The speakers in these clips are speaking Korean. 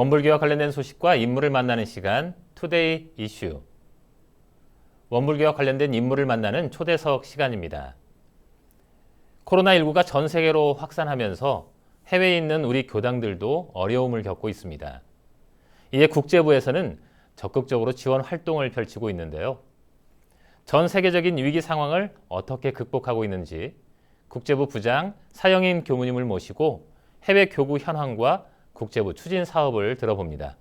원불교와 관련된 소식과 인물을 만나는 시간 투데이 이슈. 원불교와 관련된 인물을 만나는 초대석 시간입니다. 코로나19가 전 세계로 확산하면서 해외에 있는 우리 교당들도 어려움을 겪고 있습니다. 이에 국제부에서는 적극적으로 지원 활동을 펼치고 있는데요. 전 세계적인 위기 상황을 어떻게 극복하고 있는지 국제부 부장 사영인 교무님을 모시고 해외 교구 현황과 국제부 추진 사업을 들어봅니다.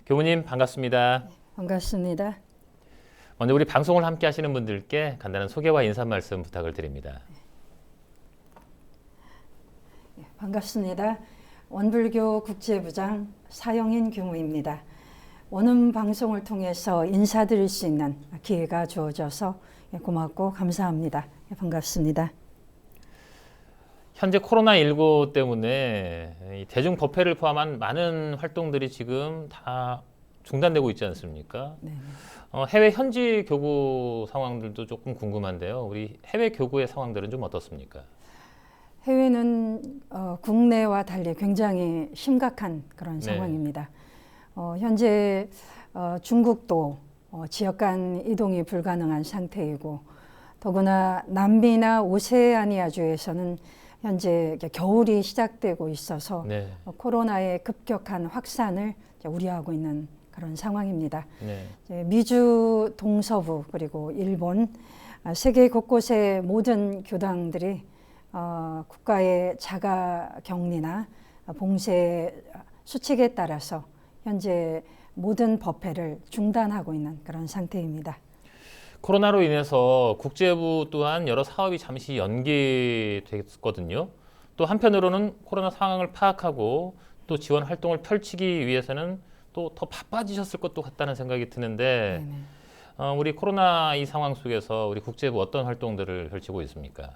교무님 반갑습니다. 반갑습니다. 먼저 우리 방송을 함께 하시는 분들께 간단한 소개와 인사 말씀 부탁을 드립니다. 반갑습니다. 원불교 국제부장 사영인 교무입니다. 오늘 방송을 통해서 인사드릴 수 있는 기회가 주어져서 고맙고 감사합니다. 반갑습니다. 현재 코로나19 때문에 대중법회를 포함한 많은 활동들이 지금 다 중단되고 있지 않습니까? 네. 해외 현지 교구 상황들도 조금 궁금한데요. 우리 해외 교구의 상황들은 좀 어떻습니까? 해외는 국내와 달리 굉장히 심각한 그런 네. 상황입니다. 현재 중국도 지역 간 이동이 불가능한 상태이고 더구나 남미나 오세아니아주에서는 현재 겨울이 시작되고 있어서 네. 코로나의 급격한 확산을 우려하고 있는 그런 상황입니다. 네. 미주 동서부 그리고 일본 세계 곳곳의 모든 교당들이 국가의 자가격리나 봉쇄 수칙에 따라서 현재 모든 법회를 중단하고 있는 그런 상태입니다. 코로나로 인해서 국제부 또한 여러 사업이 잠시 연기됐거든요. 또 한편으로는 코로나 상황을 파악하고 또 지원 활동을 펼치기 위해서는 또 더 바빠지셨을 것도 같다는 생각이 드는데 우리 코로나 이 상황 속에서 우리 국제부 어떤 활동들을 펼치고 있습니까?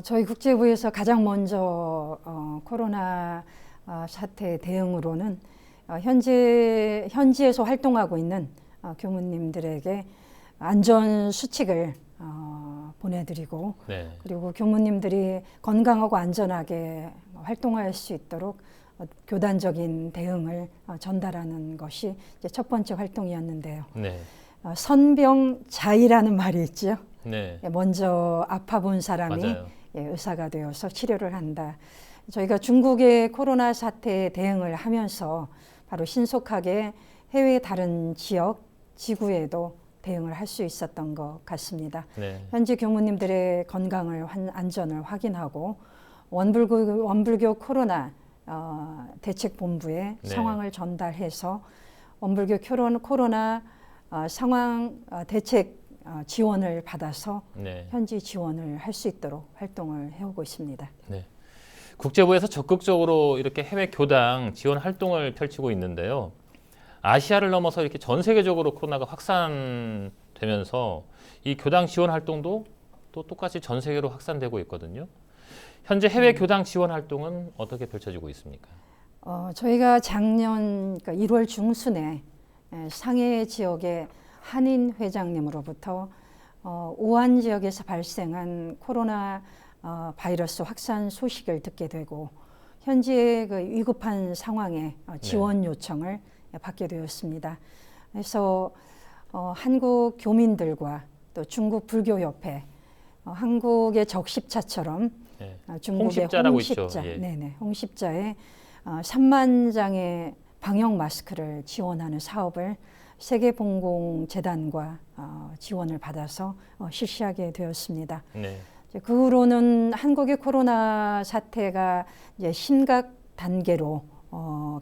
저희 국제부에서 가장 먼저 코로나 사태 대응으로는 현지에서 활동하고 있는 교무님들에게 안전 수칙을 보내드리고 네. 그리고 교무님들이 건강하고 안전하게 활동할 수 있도록 교단적인 대응을 전달하는 것이 이제 첫 번째 활동이었는데요. 네. 선병자의라는 말이 있죠. 네. 먼저 아파본 사람이 맞아요. 의사가 되어서 치료를 한다. 저희가 중국의 코로나 사태에 대응을 하면서 바로 신속하게 해외 다른 지역, 지구에도 대응을 할 수 있었던 것 같습니다. 네. 현지 교무님들의 건강을 안전을 확인하고 원불교 코로나 대책본부에 네. 상황을 전달해서 원불교 코로나 상황 대책 지원을 받아서 네. 현지 지원을 할 수 있도록 활동을 해오고 있습니다. 네. 국제부에서 적극적으로 이렇게 해외 교당 지원 활동을 펼치고 있는데요. 아시아를 넘어서 이렇게 전 세계적으로 코로나가 확산되면서 이 교당 지원 활동도 또 똑같이 전 세계로 확산되고 있거든요. 현재 해외 교당 지원 활동은 어떻게 펼쳐지고 있습니까? 저희가 작년 그러니까 1월 중순에 상해 지역의 한인 회장님으로부터 우한 지역에서 발생한 코로나 바이러스 확산 소식을 듣게 되고 현지의 그 위급한 상황에 지원 요청을 받게 되었습니다. 그래서 한국 교민들과 또 중국 불교협회, 한국의 적십자처럼 네. 중국의 홍십자라고 홍십자, 있죠. 예. 네네, 홍십자에 3만 장의 방역 마스크를 지원하는 사업을 세계봉공재단과 지원을 받아서 실시하게 되었습니다. 네. 그 후로는 한국의 코로나 사태가 이제 심각 단계로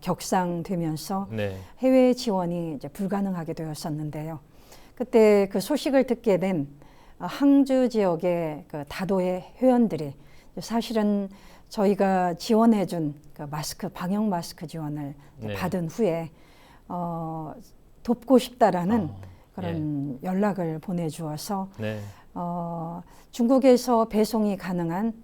격상되면서 네. 해외 지원이 이제 불가능하게 되었었는데요. 그때 그 소식을 듣게 된 항주 지역의 그 다도의 회원들이 사실은 저희가 지원해준 그 마스크 방역 마스크 지원을 네. 받은 후에 돕고 싶다라는 그런 예. 연락을 보내주어서 네. 중국에서 배송이 가능한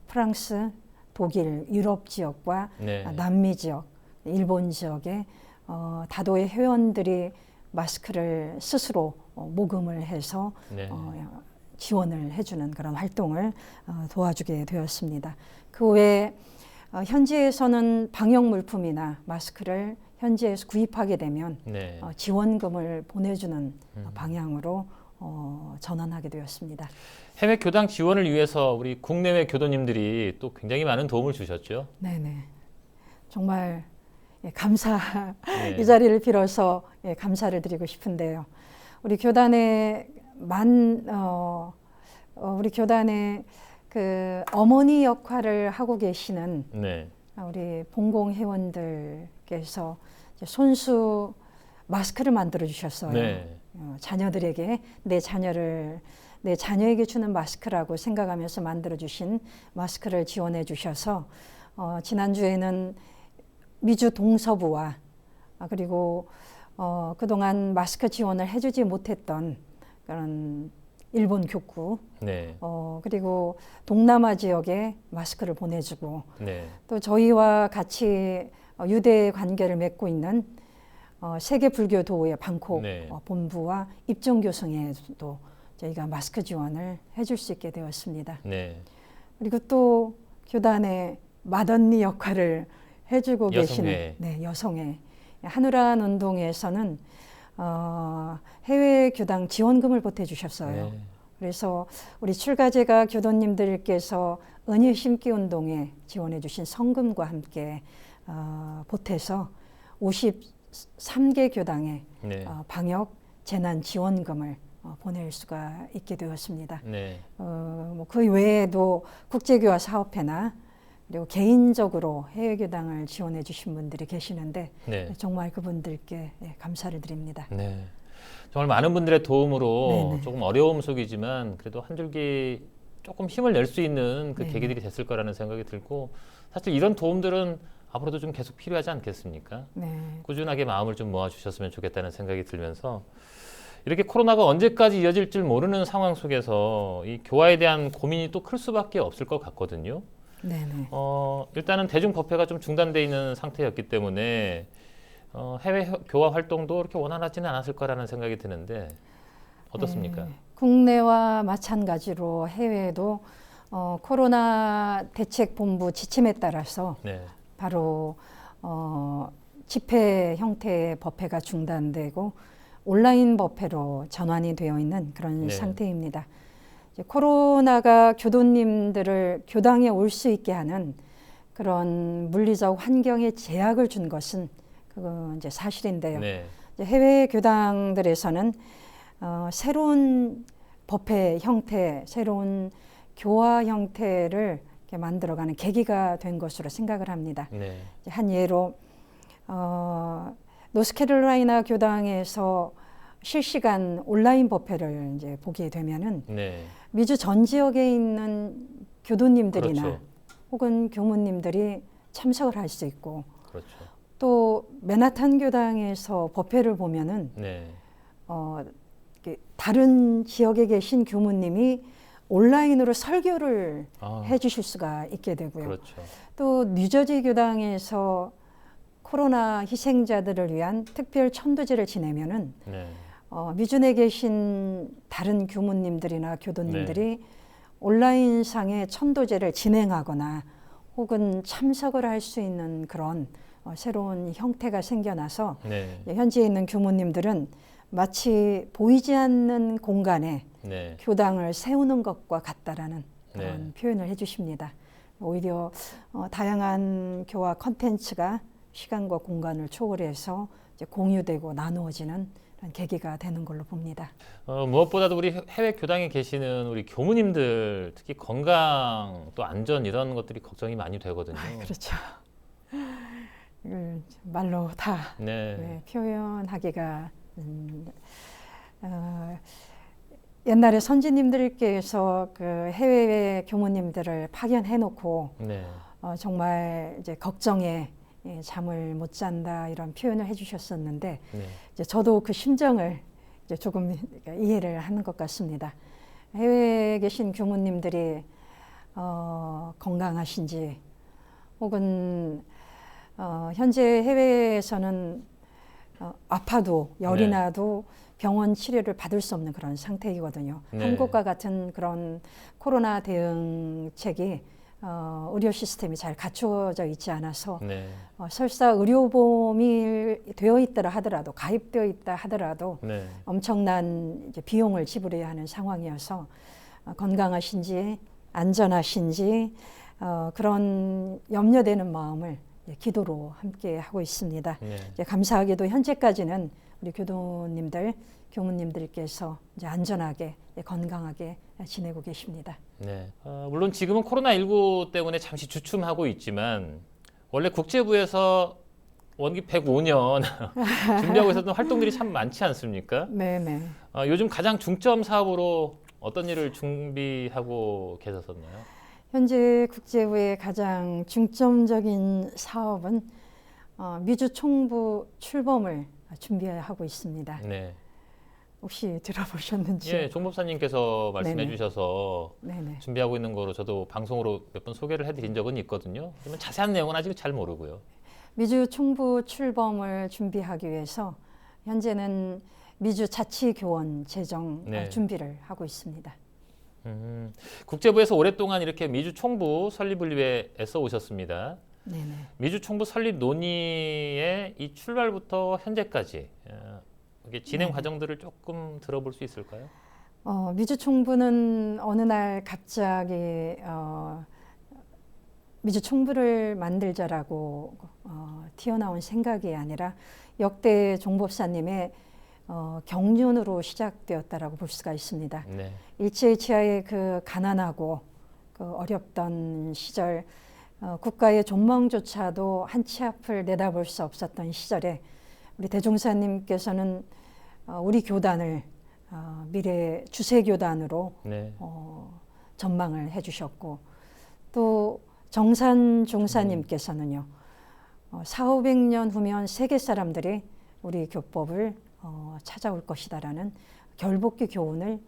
프랑스, 독일, 유럽 지역과 네. 남미 지역, 일본 지역에 다도의 회원들이 마스크를 스스로 모금을 해서 네. 지원을 해주는 그런 활동을 도와주게 되었습니다. 그 외에 현지에서는 방역 물품이나 마스크를 현지에서 구입하게 되면 네. 지원금을 보내주는 방향으로 전환하게 되었습니다. 해외 교당 지원을 위해서 우리 국내외 교도님들이 또 굉장히 많은 도움을 주셨죠. 네네. 정말 감사 네. 이 자리를 빌어서 감사를 드리고 싶은데요. 우리 교단의 우리 교단의 그 어머니 역할을 하고 계시는 네. 우리 봉공 회원들께서 손수 마스크를 만들어 주셨어요. 네. 자녀들에게 내 자녀에게 주는 마스크라고 생각하면서 만들어 주신 마스크를 지원해 주셔서 지난주에는 미주 동서부와 그리고 그동안 마스크 지원을 해주지 못했던 그런 일본 교구 네. 그리고 동남아 지역에 마스크를 보내주고 네. 또 저희와 같이 유대 관계를 맺고 있는 세계 불교도의 방콕 네. 본부와 입정교성에도 저희가 마스크 지원을 해줄 수 있게 되었습니다. 네. 그리고 또 교단의 맏언니 역할을 해주고 여성회. 계시는 여성회 한우란 운동에서는 해외 교당 지원금을 보태주셨어요. 네. 그래서 우리 출가제가 교도님들께서 은혜 심기 운동에 지원해 주신 성금과 함께 보태서 53개 교당에 네. 방역 재난 지원금을 보낼 수가 있게 되었습니다. 네. 그 외에도 국제교화 사업회나 그리고 개인적으로 해외 교당을 지원해 주신 분들이 계시는데 네. 정말 그분들께 감사를 드립니다. 네. 정말 많은 분들의 도움으로 네네. 조금 어려움 속이지만 그래도 한 줄기 조금 힘을 낼 수 있는 그 네네. 계기들이 됐을 거라는 생각이 들고 사실 이런 도움들은 앞으로도 좀 계속 필요하지 않겠습니까? 네. 꾸준하게 마음을 좀 모아주셨으면 좋겠다는 생각이 들면서 이렇게 코로나가 언제까지 이어질 줄 모르는 상황 속에서 이 교화에 대한 고민이 또 클 수밖에 없을 것 같거든요. 네네. 일단은 대중 법회가 좀 중단돼 있는 상태였기 때문에 해외 교화 활동도 그렇게 원활하지는 않았을 거라는 생각이 드는데 어떻습니까? 국내와 마찬가지로 해외도 코로나 대책본부 지침에 따라서 네, 바로 집회 형태의 법회가 중단되고 온라인 법회로 전환이 되어 있는 그런 네. 상태입니다. 이제 코로나가 교도님들을 교당에 올 수 있게 하는 그런 물리적 환경에 제약을 준 것은 그거 이제 사실인데요. 네, 이제 해외 교당들에서는 새로운 법회 형태, 새로운 교화 형태를 이렇게 만들어가는 계기가 된 것으로 생각을 합니다. 네, 이제 한 예로 노스캐롤라이나 교당에서 실시간 온라인 법회를 이제 보게 되면은 네, 미주 전 지역에 있는 교도님들이나 그렇죠. 혹은 교무님들이 참석을 할 수 있고 그렇죠. 또 맨하탄 교당에서 법회를 보면은 네, 이렇게 다른 지역에 계신 교무님이 온라인으로 설교를 해주실 수가 있게 되고요. 그렇죠. 또 뉴저지 교당에서 코로나 희생자들을 위한 특별 천도제를 지내면은 네, 미준에 계신 다른 교무님들이나 교도님들이 온라인상의 천도제를 진행하거나 혹은 참석을 할 수 있는 그런 새로운 형태가 생겨나서 네, 현지에 있는 교무님들은 마치 보이지 않는 공간에 네, 교당을 세우는 것과 같다라는 그런 네. 표현을 해주십니다. 오히려 다양한 교화 컨텐츠가 시간과 공간을 초월해서 이제 공유되고 나누어지는 그런 계기가 되는 걸로 봅니다. 무엇보다도 우리 해외 교당에 계시는 우리 교무님들 특히 건강 또 안전 이런 것들이 걱정이 많이 되거든요. 그렇죠. 이걸 말로 다 네, 표현하기가 옛날에 선지님들께서 그 해외 교무님들을 파견해놓고 네, 정말 이제 걱정에 잠을 못 잔다 이런 표현을 해주셨었는데 네, 이제 저도 그 심정을 이제 조금 이해를 하는 것 같습니다. 해외에 계신 교무님들이 건강하신지 혹은 현재 해외에서는 아파도 열이 네. 나도 병원 치료를 받을 수 없는 그런 상태이거든요. 네. 한국과 같은 그런 코로나 대응책이 의료 시스템이 잘 갖추어져 있지 않아서 네. 설사 의료보험이 되어 있더라 하더라도 가입되어 있다 하더라도 네. 엄청난 이제 비용을 지불해야 하는 상황이어서 건강하신지 안전하신지 그런 염려되는 마음을 기도로 함께 하고 있습니다. 네. 이제 감사하게도 현재까지는 우리 교도님들, 교무님들께서 이제 안전하게 건강하게 지내고 계십니다. 네. 물론 지금은 코로나19 때문에 잠시 주춤하고 있지만 원래 국제부에서 원기 105년 준비하고 있었던 활동들이 참 많지 않습니까? 네네. 요즘 가장 중점 사업으로 어떤 일을 준비하고 계셨었나요? 현재 국제부의 가장 중점적인 사업은 미주 총부 출범을 준비하고 있습니다. 네. 혹시 들어보셨는지? 예, 종법사님께서 말씀해 네네. 주셔서 네네. 준비하고 있는 거로 저도 방송으로 몇 번 소개를 해드린 적은 있거든요. 하지만 자세한 내용은 아직 잘 모르고요. 미주 총부 출범을 준비하기 위해서 현재는 미주 자치교원 제정 네. 준비를 하고 있습니다. 국제부에서 오랫동안 이렇게 미주 총부 설립을 위해 애써 오셨습니다. 네네. 미주 총부 설립 논의의 이 출발부터 현재까지 이게 진행 네네. 과정들을 조금 들어볼 수 있을까요? 미주 총부는 어느 날 갑자기 미주 총부를 만들자라고 튀어나온 생각이 아니라 역대 종법사님의 경륜으로 시작되었다라고 볼 수가 있습니다. 네. 일제치하의 그 가난하고 그 어렵던 시절, 국가의 존망조차도 한 치 앞을 내다볼 수 없었던 시절에 우리 대종사님께서는 우리 교단을 미래 주세교단으로 네. 전망을 해주셨고, 또 정산 종사님께서는요 400~500년 후면 세계 사람들이 우리 교법을 찾아올 것이다라는 결복기 교훈을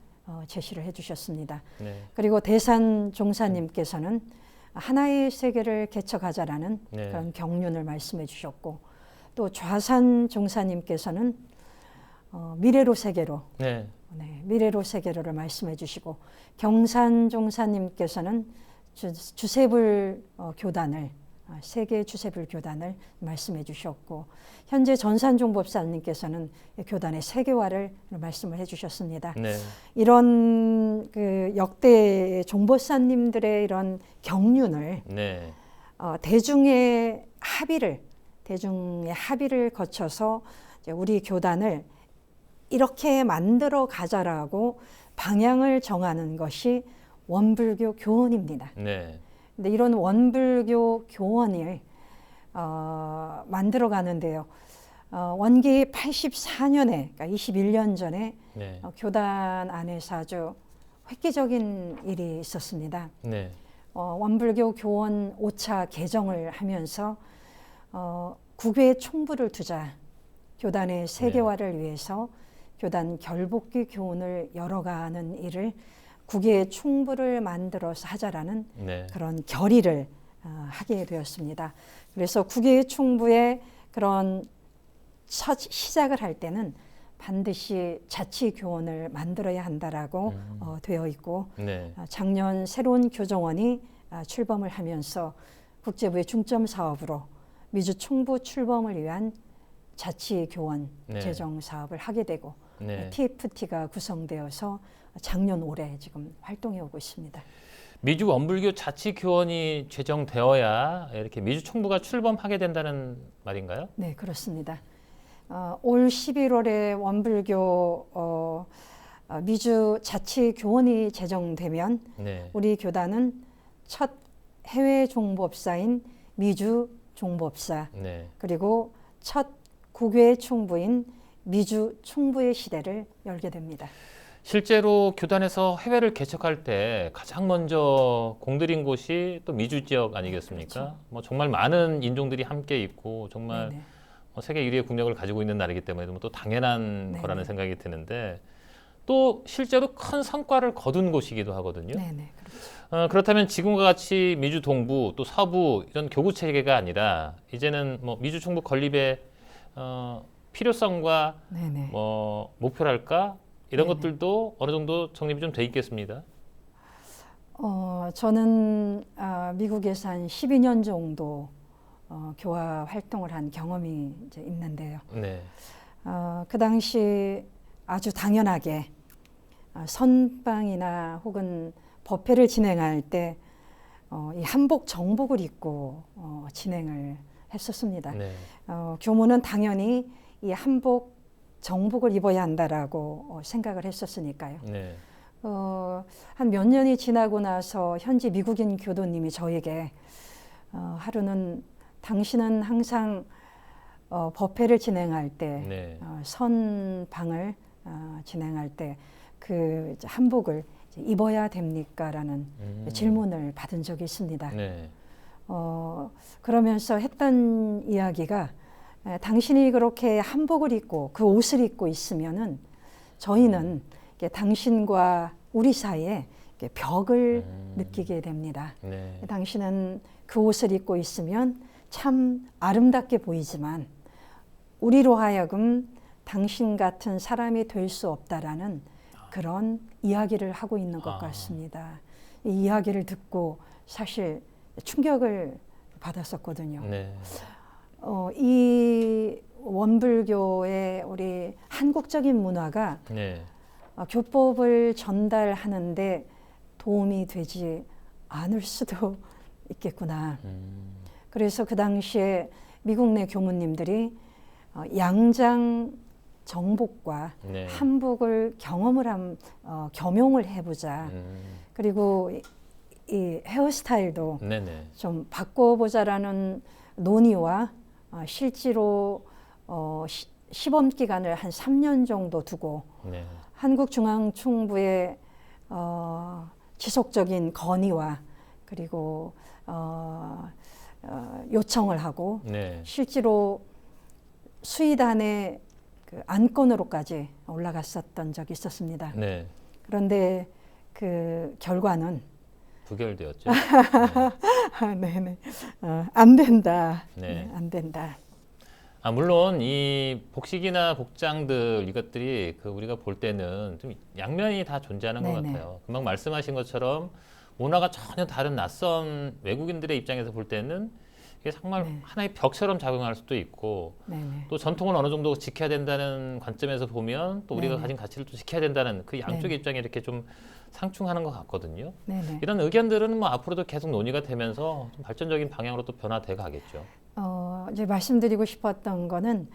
제시를 해주셨습니다. 네. 그리고 대산 종사님께서는 하나의 세계를 개척하자라는 네. 그런 경륜을 말씀해 주셨고, 또 좌산 종사님께서는 미래로 세계로, 네. 미래로 세계로를 말씀해 주시고, 경산 종사님께서는 주세불 교단을, 세계 주세불 교단을 말씀해 주셨고, 현재 전산종법사님께서는 교단의 세계화를 말씀을 해주셨습니다. 네. 이런 그 역대 종법사님들의 이런 경륜을 네. 대중의 합의를 거쳐서 이제 우리 교단을 이렇게 만들어 가자라고 방향을 정하는 것이 원불교 교원입니다. 네. 근데 이런 원불교 교원을 만들어 가는데요. 원기 84년에, 그러니까 21년 전에 네. 교단 안에서 아주 획기적인 일이 있었습니다. 네. 원불교 교원 5차 개정을 하면서 국외 총부를 두자, 교단의 세계화를 위해서 교단 결복기 교훈을 열어가는 일을 국외 총부를 만들어서 하자라는 네. 그런 결의를 하게 되었습니다. 그래서 국외 총부의 그런 첫 시작을 할 때는 반드시 자치교원을 만들어야 한다라고 되어 있고, 네. 작년 새로운 교정원이 출범을 하면서 국제부의 중점 사업으로 미주 총부 출범을 위한 자치교원 네. 제정 사업을 하게 되고, 네. TFT가 구성되어서 작년 올해 지금 활동해 오고 있습니다. 미주 원불교 자치교원이 제정되어야 이렇게 미주 총부가 출범하게 된다는 말인가요? 네, 그렇습니다. 올 11월에 원불교 미주 자치교원이 제정되면 네. 우리 교단은 첫 해외 종법사인 미주 종법사, 네. 그리고 첫 국외 총부인 미주 총부의 시대를 열게 됩니다. 실제로 교단에서 해외를 개척할 때 가장 먼저 공들인 곳이 또 미주 지역 아니겠습니까? 그렇죠. 뭐 정말 많은 인종들이 함께 있고 정말 네네. 세계 1위의 국력을 가지고 있는 나라이기 때문에 또 당연한 네네. 거라는 생각이 드는데, 또 실제로 큰 성과를 거둔 곳이기도 하거든요. 네네, 그렇죠. 그렇다면 지금과 같이 미주 동부 또 서부 이런 교구 체계가 아니라 이제는 뭐 미주 총부 건립의 필요성과 네네. 뭐 목표랄까 이런 네네. 것들도 어느 정도 정립이 좀 돼 있겠습니다. 저는 미국에서 한 12년 정도 교화 활동을 한 경험이 이제 있는데요. 네. 그 당시 아주 당연하게 선방이나 혹은 법회를 진행할 때 이 한복 정복을 입고 진행을 했었습니다. 네. 교무는 당연히 이 한복 정복을 입어야 한다라고 생각을 했었으니까요. 네. 한 몇 년이 지나고 나서 현지 미국인 교도님이 저에게 하루는 당신은 항상 법회를 진행할 때 네. 선방을 진행할 때 그 한복을 입어야 됩니까?라는 질문을 받은 적이 있습니다. 네. 그러면서 했던 이야기가 당신이 그렇게 한복을 입고 그 옷을 입고 있으면은 저희는 당신과 우리 사이에 벽을 느끼게 됩니다. 네. 당신은 그 옷을 입고 있으면 참 아름답게 보이지만 우리로 하여금 당신 같은 사람이 될 수 없다라는 그런 이야기를 하고 있는 것 같습니다. 이 이야기를 듣고 사실 충격을 받았었거든요. 네. 이 원불교의 우리 한국적인 문화가 네. 교법을 전달하는데 도움이 되지 않을 수도 있겠구나. 그래서 그 당시에 미국 내 교무님들이 양장 정복과 네. 한복을 겸용을 해보자. 그리고 이 헤어스타일도 네네. 좀 바꿔보자라는 논의와 실제로 시범 기간을 한 3년 정도 두고 네. 한국중앙총부의 지속적인 건의와 그리고 요청을 하고 네. 실제로 수의단의 그 안건으로까지 올라갔었던 적이 있었습니다. 네. 그런데 그 결과는 부결되었죠. 네네 안 된다. 네. 안 된다. 물론 이 복식이나 복장들 이것들이 우리가 볼 때는 좀 양면이 다 존재하는 것 네네. 같아요. 금방 말씀하신 것처럼 문화가 전혀 다른 낯선 외국인들의 입장에서 볼 때는 이게 정말 네. 하나의 벽처럼 작용할 수도 있고 네네. 또 전통을 어느 정도 지켜야 된다는 관점에서 보면 또 우리가 네네. 가진 가치를 또 지켜야 된다는 그 양쪽의 네네. 입장이 이렇게 좀 상충하는 것 같거든요. 네네. 이런 의견들은 앞으로도 계속 논의가 되면서 좀 발전적인 방향으로 또 변화돼 가겠죠. 이제 말씀드리고 싶었던 거는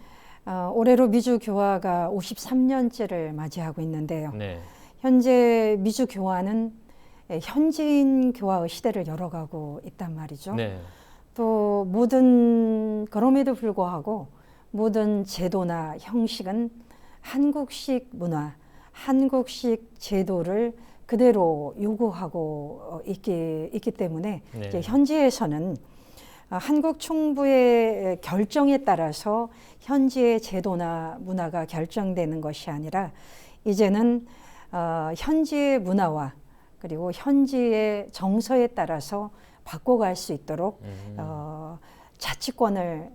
올해로 미주 교화가 53년째를 맞이하고 있는데요. 네. 현재 미주 교화는 현지인 교화의 시대를 열어가고 있단 말이죠. 네. 또 그럼에도 불구하고 모든 제도나 형식은 한국식 문화, 한국식 제도를 그대로 요구하고 있기 때문에 네. 이제 현지에서는 한국 총부의 결정에 따라서 현지의 제도나 문화가 결정되는 것이 아니라 이제는 현지의 문화와 그리고 현지의 정서에 따라서 바꿔갈 수 있도록 자치권을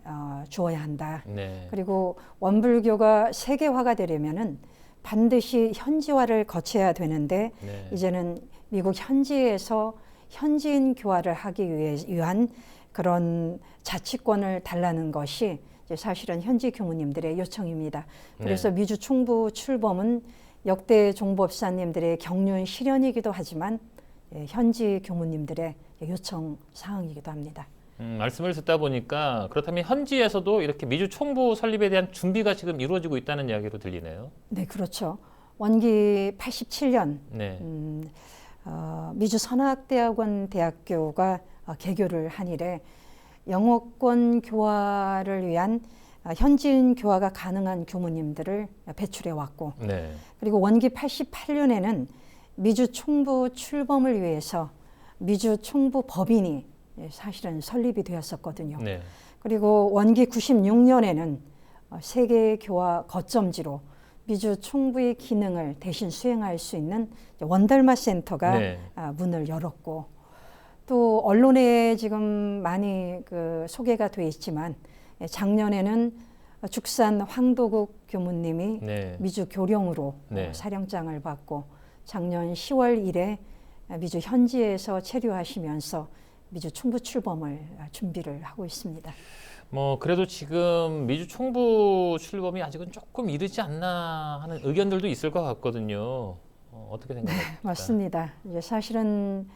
주어야 한다. 네. 그리고 원불교가 세계화가 되려면은 반드시 현지화를 거쳐야 되는데 네. 이제는 미국 현지에서 현지인 교화를 하기 위한 그런 자치권을 달라는 것이 이제 사실은 현지 교무님들의 요청입니다. 그래서 네. 미주 총부 출범은 역대 종법사님들의 경륜 실현이기도 하지만 현지 교무님들의 요청 사항이기도 합니다. 말씀을 듣다 보니까 그렇다면 현지에서도 이렇게 미주 총부 설립에 대한 준비가 지금 이루어지고 있다는 이야기로 들리네요. 네, 그렇죠. 원기 87년 네. 미주 선학대학원 대학교가 개교를 한 이래 영어권 교화를 위한 현지인 교화가 가능한 교무님들을 배출해 왔고 네. 그리고 원기 88년에는 미주 총부 출범을 위해서 미주 총부 법인이 사실은 설립이 되었었거든요. 네. 그리고 원기 96년에는 세계 교화 거점지로 미주 총부의 기능을 대신 수행할 수 있는 원달마 센터가 네. 문을 열었고 또 언론에 지금 많이 소개가 돼 있지만 작년에는 죽산 황도국 교무님이 네. 미주 교령으로 네. 사령장을 받고 작년 10월 1일 미주 현지에서 체류하시면서 미주 총부 출범을 준비를 하고 있습니다. 뭐 그래도 지금 미주 총부 출범이 아직은 조금 이르지 않나 하는 의견들도 있을 것 같거든요. 어떻게 생각하십니까? 맞습니다. 이제 사실은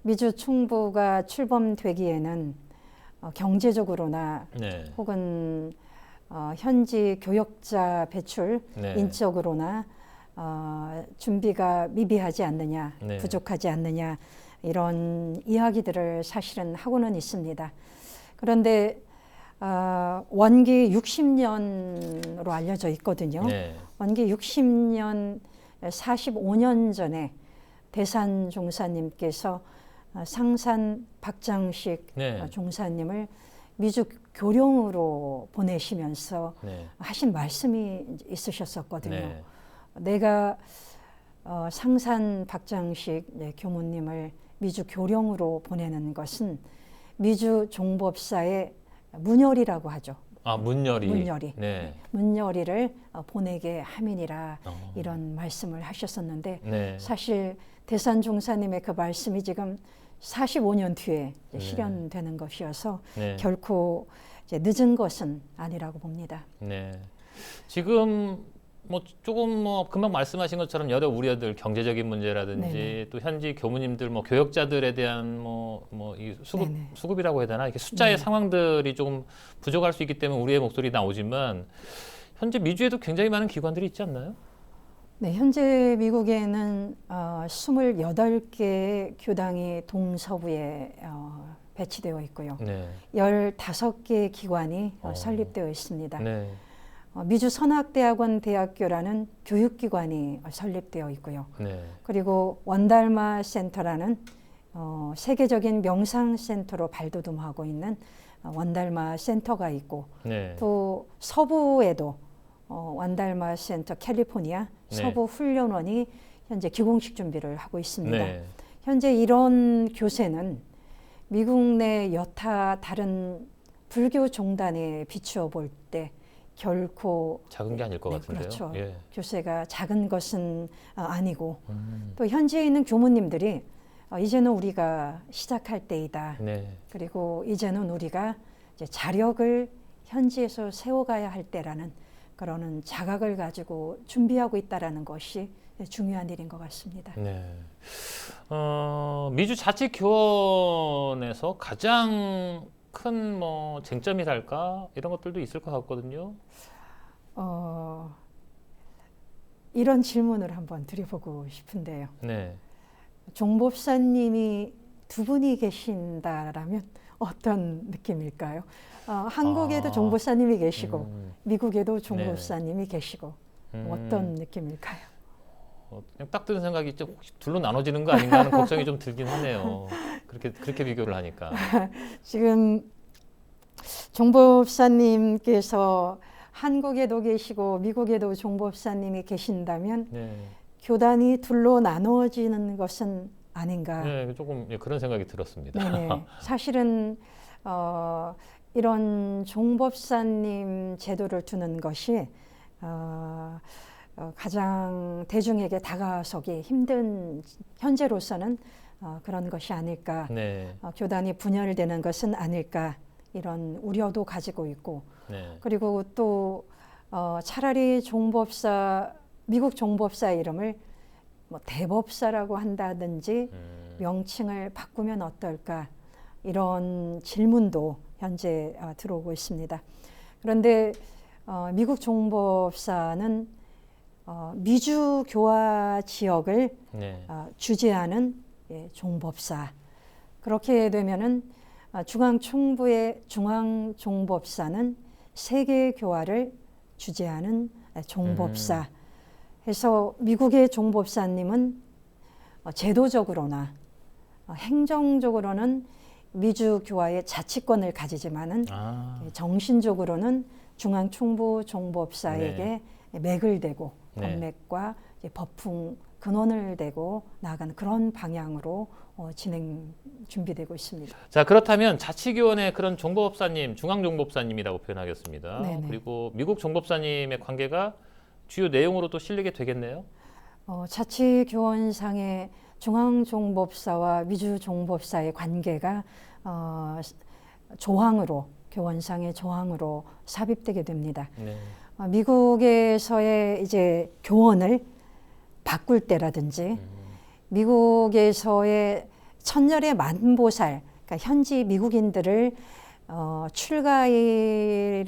미주 총부가 출범되기에는 경제적으로나 네. 혹은 현지 교역자 배출 네. 인적으로나 준비가 미비하지 않느냐, 네. 부족하지 않느냐 이런 이야기들을 사실은 하고는 있습니다. 그런데 원기 60년으로 알려져 있거든요. 네. 원기 60년 45년 전에 대산 종사님께서 상산 박장식 네. 종사님을 미주 교령으로 보내시면서 네. 하신 말씀이 있으셨었거든요. 네. 내가 상산 박장식 교무님을 미주 교령으로 보내는 것은 미주 종법사의 문열이라고 하죠. 아, 문열이. 문열이. 네. 문열이를 보내게 함이니라 이런 말씀을 하셨었는데 네. 사실 대산 종사님의 그 말씀이 지금 45년 뒤에 네. 실현되는 것이어서 네. 결코 이제 늦은 것은 아니라고 봅니다. 네. 지금 뭐 조금 뭐 금방 말씀하신 것처럼 여러 우려들, 경제적인 문제라든지 네네. 또 현지 교무님들 뭐 교역자들에 대한 이 네네. 수급이라고 해야 되나, 이렇게 숫자의 상황들이 조금 부족할 수 있기 때문에 우리의 목소리 나오지만 현재 미주에도 굉장히 많은 기관들이 있지 않나요? 네, 현재 미국에는 28개의 교당이 동서부에 배치되어 있고요. 네. 15개의 기관이 어. 설립되어 있습니다. 네. 미주 선악대학원 대학교라는 교육기관이 설립되어 있고요. 네. 그리고 원달마 센터라는 세계적인 명상센터로 발돋움하고 있는 원달마 센터가 있고 네. 또 서부에도 원달마 센터 캘리포니아 네. 서부 훈련원이 현재 기공식 준비를 하고 있습니다. 네. 현재 이런 교세는 미국 내 여타 다른 불교 종단에 비추어 볼 때 결코 작은 게 아닐 것 네, 같은데요. 그렇죠. 예. 교세가 작은 것은 아니고 또 현지에 있는 교무님들이 이제는 우리가 시작할 때이다. 네. 그리고 이제는 우리가 이제 자력을 현지에서 세워가야 할 때라는 그런 자각을 가지고 준비하고 있다라는 것이 중요한 일인 것 같습니다. 네. 미주 자치교원에서 가장 큰 뭐 쟁점이랄까 이런 것들도 있을 것 같거든요. 이런 질문을 한번 드려보고 싶은데요. 네. 종법사님이 두 분이 계신다라면 어떤 느낌일까요? 한국에도 종법사님이 계시고 미국에도 종법사님이 계시고 어떤 느낌일까요? 그냥 딱 드는 생각이 좀 혹시 둘로 나눠지는 거 아닌가 하는 걱정이 좀 들긴 하네요. 그렇게 비교를 하니까. 지금 종법사님께서 한국에도 계시고 미국에도 종법사님이 계신다면 네. 교단이 둘로 나눠지는 것은 아닌가. 네, 조금 그런 생각이 들었습니다. 네네. 사실은 이런 종법사님 제도를 두는 것이 가장 대중에게 다가서기 힘든 현재로서는 그런 것이 아닐까. 네. 교단이 분열되는 것은 아닐까 이런 우려도 가지고 있고 네. 그리고 또 차라리 미국 종법사 이름을 뭐 대법사라고 한다든지 명칭을 바꾸면 어떨까 이런 질문도 현재 들어오고 있습니다. 그런데 미국 종법사는 미주 교화 지역을 네. 주재하는 종법사. 그렇게 되면은 중앙총부의 중앙종법사는 세계 교화를 주재하는 종법사. 해서 미국의 종법사님은 제도적으로나 행정적으로는 미주 교화의 자치권을 가지지만은 정신적으로는 중앙총부 종법사에게 맥을 대고 법맥과 법풍 근원을 대고 나아가는 그런 방향으로 진행 준비되고 있습니다. 자, 그렇다면 자치교원의 그런 종법사님, 중앙종법사님이라고 표현하겠습니다. 네네. 그리고 미국 종법사님의 관계가 주요 내용으로 또 실리게 되겠네요. 자치교원상의 중앙종법사와 미주종법사의 관계가 조항으로 교원상의 조항으로 삽입되게 됩니다. 네. 미국에서의 이제 교원을 바꿀 때라든지 미국에서의 천년의 만보살, 그러니까 현지 미국인들을 출가를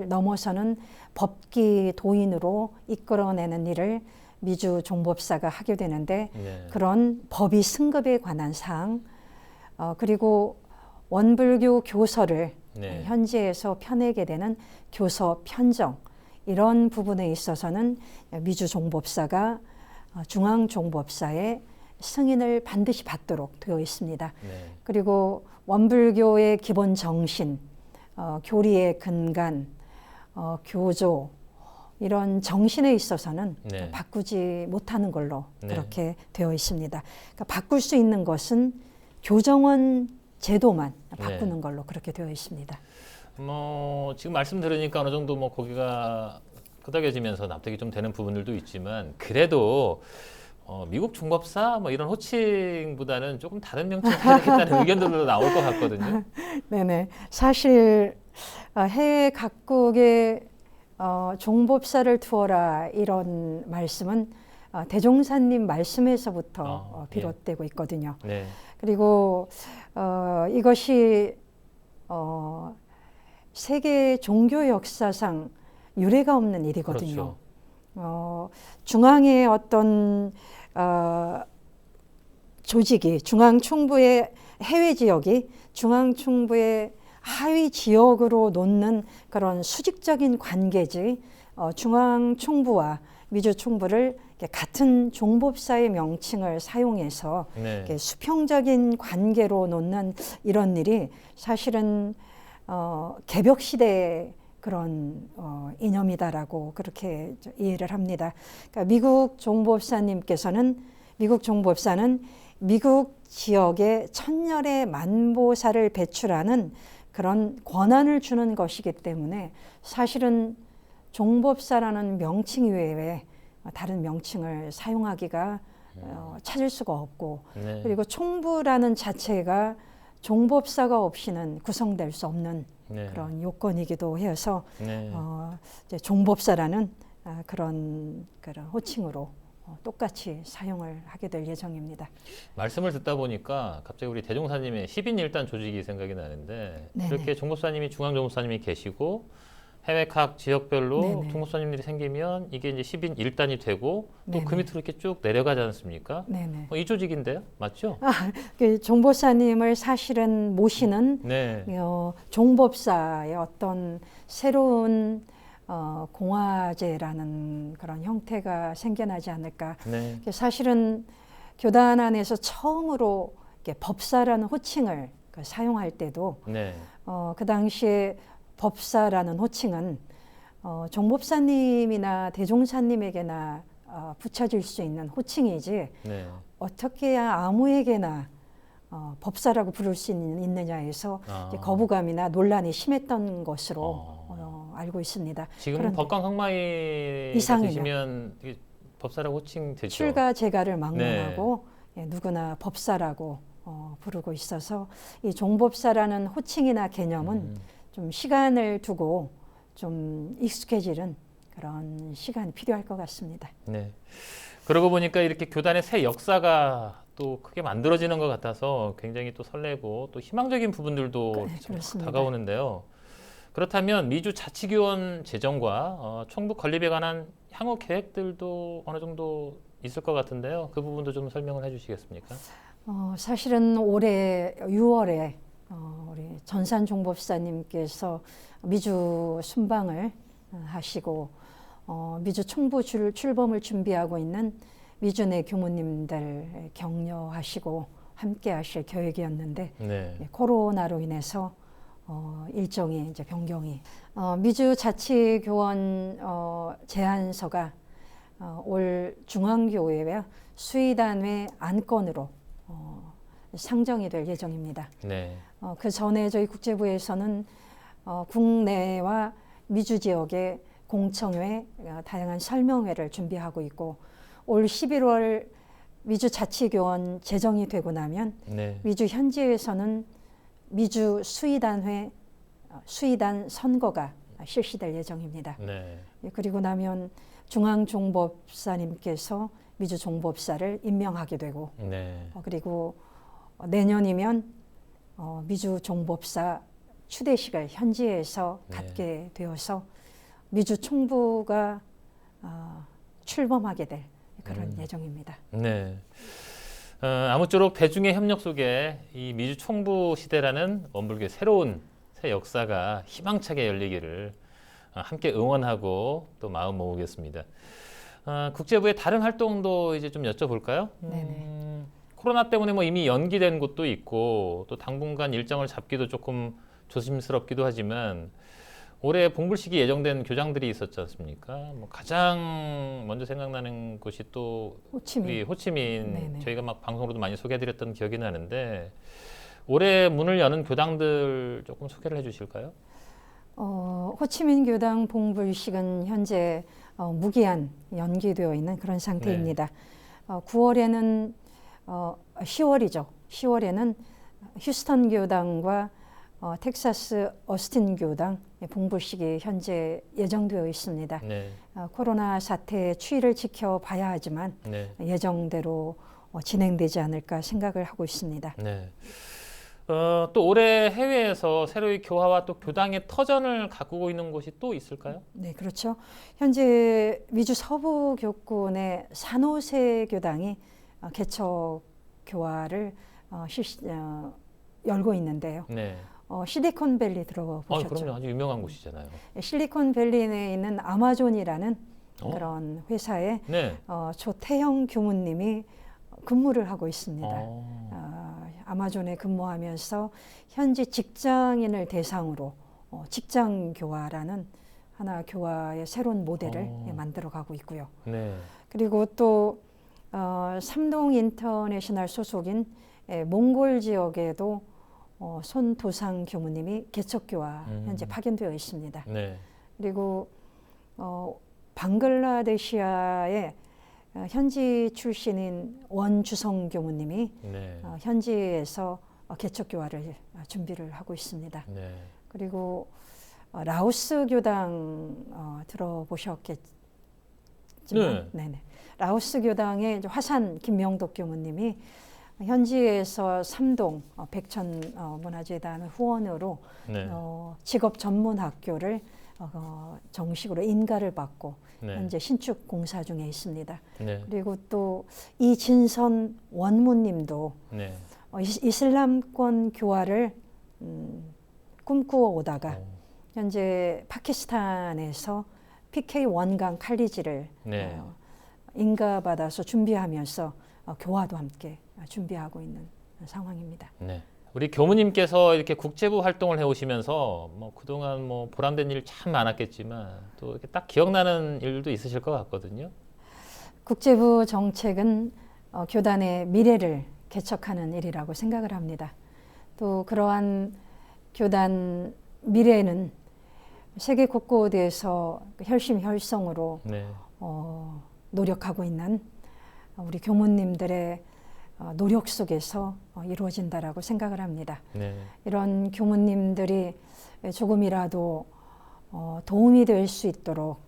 넘어서는 법기 도인으로 이끌어내는 일을 미주 종법사가 하게 되는데 네. 그런 법의 승급에 관한 사항, 그리고 원불교 교서를 네. 현지에서 펴내게 되는 교서 편정, 이런 부분에 있어서는 미주 종법사가 중앙 종법사의 승인을 반드시 받도록 되어 있습니다. 네. 그리고 원불교의 기본 정신, 교리의 근간, 교조, 이런 정신에 있어서는 네. 바꾸지 못하는 걸로 네. 그렇게 되어 있습니다. 그러니까 바꿀 수 있는 것은 교정원 제도만 바꾸는 네. 걸로 그렇게 되어 있습니다. 지금 말씀 들으니까 어느 정도 고개가 끄덕여지면서 납득이 좀 되는 부분들도 있지만 그래도 미국 종법사 이런 호칭보다는 조금 다른 명칭을 해야 되겠다는 의견들도 나올 것 같거든요. 네네. 사실 해외 각국의 종법사를 두어라 이런 말씀은 대종사님 말씀에서부터 비롯되고 있거든요. 네. 그리고 이것이 세계 종교 역사상 유례가 없는 일이거든요. 그렇죠. 중앙의 어떤 조직이 중앙충부의 해외 지역이 중앙충부의 하위 지역으로 놓는 그런 수직적인 관계지 중앙충부와 미주충부를 같은 종법사의 명칭을 사용해서 네. 수평적인 관계로 놓는 이런 일이 사실은 개벽시대의 그런 이념이다라고 그렇게 이해를 합니다. 그러니까 미국 종법사는 미국 지역에 천년의 만보사를 배출하는 그런 권한을 주는 것이기 때문에 사실은 종법사라는 명칭 이외에 다른 명칭을 사용하기가 찾을 수가 없고 네. 그리고 총부라는 자체가 종법사가 없이는 구성될 수 없는 네. 그런 요건이기도 해서 네. 이제 종법사라는 그런 호칭으로 똑같이 사용을 하게 될 예정입니다. 말씀을 듣다 보니까 갑자기 우리 대종사님의 10인 1단 조직이 생각이 나는데 네네. 이렇게 종법사님이 중앙종법사님이 계시고 해외 각 지역별로 네네. 종법사님들이 생기면 이게 이제 10인 1단이 되고 또 그 네네. 밑으로 이렇게 쭉 내려가지 않습니까? 네네. 이 조직인데요, 맞죠? 그 종법사님을 사실은 모시는 네, 종법사의 어떤 새로운 공화제라는 그런 형태가 생겨나지 않을까. 네, 사실은 교단 안에서 처음으로 이렇게 법사라는 호칭을 사용할 때도 네, 그 당시에 법사라는 호칭은 종법사님이나 대종사님에게나 붙여질 수 있는 호칭이지 네, 어떻게 해야 아무에게나 법사라고 부를 수 있느냐에서 이제 거부감이나 논란이 심했던 것으로 알고 있습니다. 지금 그런데 법강 항마에 이상이면 되시면 이게 법사라고 호칭 되죠. 출가 제가를 막론하고 누구나 법사라고 부르고 있어서 이 종법사라는 호칭이나 개념은 좀 시간을 두고 좀 익숙해지는 그런 시간이 필요할 것 같습니다. 네. 그러고 보니까 이렇게 교단의 새 역사가 또 크게 만들어지는 것 같아서 굉장히 또 설레고 또 희망적인 부분들도 그렇습니다. 다가오는데요. 그렇다면 미주 자치교원 재정과 총부 건립에 관한 향후 계획들도 어느 정도 있을 것 같은데요. 그 부분도 좀 설명을 해주시겠습니까? 사실은 올해 6월에 우리 전산 종법사님께서 미주 순방을 하시고 미주 총부 출범을 준비하고 있는 미주 내 교무님들 격려하시고 함께 하실 계획이었는데 네. 코로나로 인해서 일정이 이제 변경이 미주 자치교원 제안서가 올 중앙교회와 수의단회 안건으로 상정이 될 예정입니다. 네. 그 전에 저희 국제부에서는 국내와 미주 지역의 공청회, 다양한 설명회를 준비하고 있고 올 11월 미주 자치교원 제정이 되고 나면 네. 미주 현지에서는 미주 수의단 선거가 실시될 예정입니다. 네. 그리고 나면 중앙종법사님께서 미주 종법사를 임명하게 되고 네. 그리고 내년이면 미주 종법사 추대식을 현지에서 네. 갖게 되어서 미주 총부가 출범하게 될 그런 예정입니다. 네. 아무쪼록 대중의 협력 속에 이 미주 총부 시대라는 원불교의 새로운 새 역사가 희망차게 열리기를 함께 응원하고 또 마음 모으겠습니다. 국제부의 다른 활동도 이제 좀 여쭤볼까요? 네네. 코로나 때문에 뭐 이미 연기된 곳도 있고 또 당분간 일정을 잡기도 조금 조심스럽기도 하지만 올해 봉불식이 예정된 교장들이 있었지 않습니까? 뭐 가장 먼저 생각나는 곳이 또 우리 호치민 네네. 저희가 막 방송으로도 많이 소개해드렸던 기억이 나는데 올해 문을 여는 교당들 조금 소개를 해주실까요? 호치민 교당 봉불식은 현재 무기한 연기되어 있는 그런 상태입니다. 9월에는 10월이죠. 10월에는 휴스턴 교당과 텍사스 어스틴 교당 봉불식이 현재 예정되어 있습니다. 네. 코로나 사태의 추이를 지켜봐야 하지만 네. 예정대로 진행되지 않을까 생각을 하고 있습니다. 네. 또 올해 해외에서 새로이 교화와 또 교당의 터전을 가꾸고 있는 곳이 또 있을까요? 네, 그렇죠. 현재 미주 서부 교권의 산호세 교당이 개척 교화를 열고 있는데요. 네. 실리콘밸리 들어보셨죠? 그럼요. 아주 유명한 곳이잖아요. 실리콘밸리 내에 있는 아마존이라는 그런 회사에 네. 조태형 교무님이 근무를 하고 있습니다. 어. 아마존에 근무하면서 현지 직장인을 대상으로 직장 교화라는 하나 교화의 새로운 모델을 만들어가고 있고요. 네. 그리고 또 삼동 인터내셔널 소속인 몽골 지역에도 손도상 교무님이 개척교화 현재 파견되어 있습니다. 네. 그리고 방글라데시아의 현지 출신인 원주성 교무님이 네. 현지에서 개척교화를 준비를 하고 있습니다. 네. 그리고 라오스 교당 들어보셨겠지만 네네. 라오스 교당의 화산 김명덕 교무님이 현지에서 삼동 백천 문화재단 후원으로 네. 직업 전문 학교를 정식으로 인가를 받고 네. 현재 신축 공사 중에 있습니다. 네. 그리고 또 이진선 원무님도 네. 이슬람권 교화를 꿈꾸어 오다가 현재 파키스탄에서 PK 원강 칼리지를 네. 인가받아서 준비하면서 교화도 함께 준비하고 있는 상황입니다. 네. 우리 교무님께서 이렇게 국제부 활동을 해오시면서 뭐 그동안 뭐 보람된 일 참 많았겠지만 또 이렇게 딱 기억나는 일도 있으실 것 같거든요. 국제부 정책은 교단의 미래를 개척하는 일이라고 생각을 합니다. 또 그러한 교단 미래는 세계 곳곳에서 혈심혈성으로 네. 노력하고 있는 우리 교무님들의 노력 속에서 이루어진다라고 생각을 합니다. 네. 이런 교무님들이 조금이라도 도움이 될 수 있도록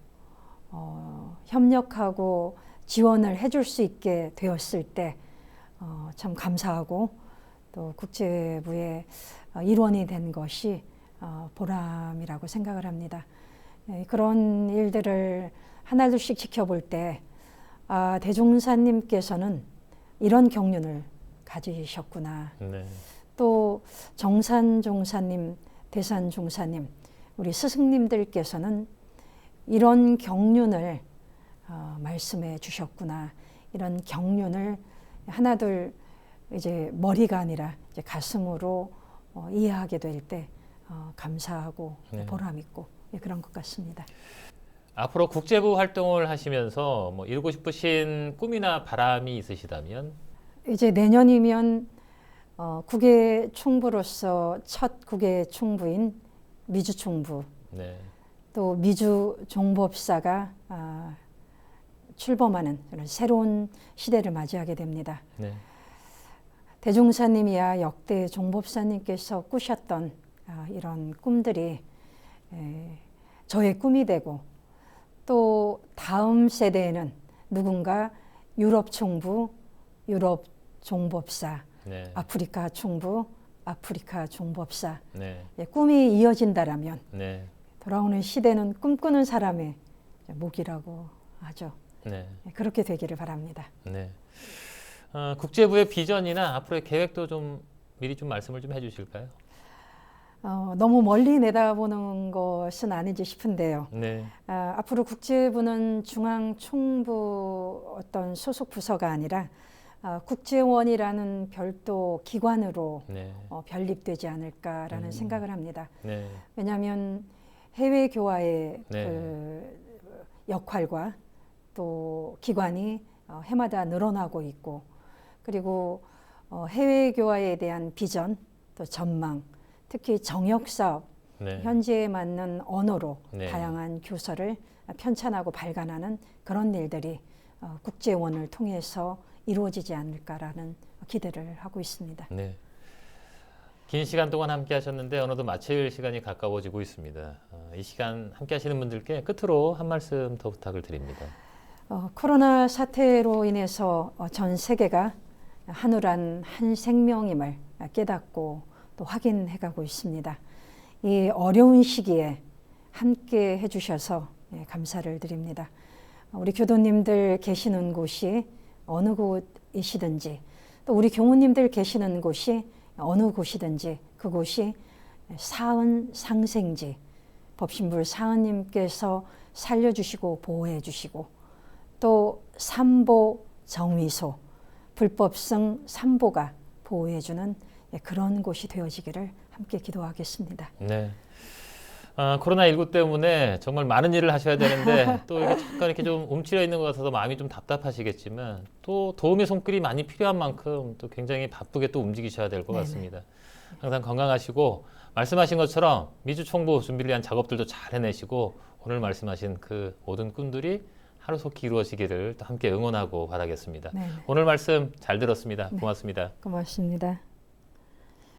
협력하고 지원을 해줄 수 있게 되었을 때 참 감사하고 또 국제부의 일원이 된 것이 보람이라고 생각을 합니다. 그런 일들을 하나둘씩 지켜볼 때 대종사님께서는 이런 경륜을 가지셨구나. 네. 또 정산종사님, 대산종사님, 우리 스승님들께서는 이런 경륜을 말씀해 주셨구나. 이런 경륜을 하나둘 이제 머리가 아니라 이제 가슴으로 이해하게 될 때 감사하고 네. 보람 있고 그런 것 같습니다. 앞으로 국제부 활동을 하시면서 뭐 이루고 싶으신 꿈이나 바람이 있으시다면? 이제 내년이면 국외 총부로서 첫 국외 총부인 미주 총부, 네. 또 미주 종법사가 출범하는 그런 새로운 시대를 맞이하게 됩니다. 네. 대종사님이야 역대 종법사님께서 꾸셨던 이런 꿈들이 저의 꿈이 되고 또 다음 세대에는 누군가 유럽 총부, 유럽 종법사, 네. 아프리카 총부, 아프리카 종법사 네. 꿈이 이어진다라면 네. 돌아오는 시대는 꿈꾸는 사람의 목이라고 하죠. 네. 그렇게 되기를 바랍니다. 네. 국제부의 비전이나 앞으로의 계획도 좀 미리 좀 말씀을 좀 해주실까요? 너무 멀리 내다보는 것은 아닌지 싶은데요. 네. 앞으로 국제부는 중앙총부 어떤 소속 부서가 아니라 국제원이라는 별도 기관으로 네. 변립되지 않을까라는 생각을 합니다. 네. 왜냐하면 해외 교화의 네. 그 역할과 또 기관이 해마다 늘어나고 있고 그리고 해외 교화에 대한 비전 또 전망 특히 정역 사업 네. 현재에 맞는 언어로 네. 다양한 교서를 편찬하고 발간하는 그런 일들이 국제원을 통해서 이루어지지 않을까라는 기대를 하고 있습니다. 네. 긴 시간 동안 함께 하셨는데 어느덧 마칠 시간이 가까워지고 있습니다. 이 시간 함께 하시는 분들께 끝으로 한 말씀 더 부탁을 드립니다. 코로나 사태로 인해서 전 세계가 한우란 한 생명임을 깨닫고 또 확인해가고 있습니다. 이 어려운 시기에 함께 해주셔서 감사를 드립니다. 우리 교도님들 계시는 곳이 어느 곳이시든지 또 우리 교우님들 계시는 곳이 어느 곳이든지 그곳이 사은 상생지 법신불 사은님께서 살려주시고 보호해 주시고 또 삼보 정위소 불법성 삼보가 보호해주는 그런 곳이 되어지기를 함께 기도하겠습니다. 네. 코로나19 때문에 정말 많은 일을 하셔야 되는데 또 이게 잠깐 이렇게 좀 움츠려 있는 것 같아서 마음이 좀 답답하시겠지만 또 도움의 손길이 많이 필요한 만큼 또 굉장히 바쁘게 또 움직이셔야 될 것 같습니다. 항상 건강하시고 말씀하신 것처럼 미주 총부 준비를 위한 작업들도 잘 해내시고 오늘 말씀하신 그 모든 꿈들이 하루속히 이루어지기를 또 함께 응원하고 바라겠습니다. 네. 오늘 말씀 잘 들었습니다. 고맙습니다. 고맙습니다.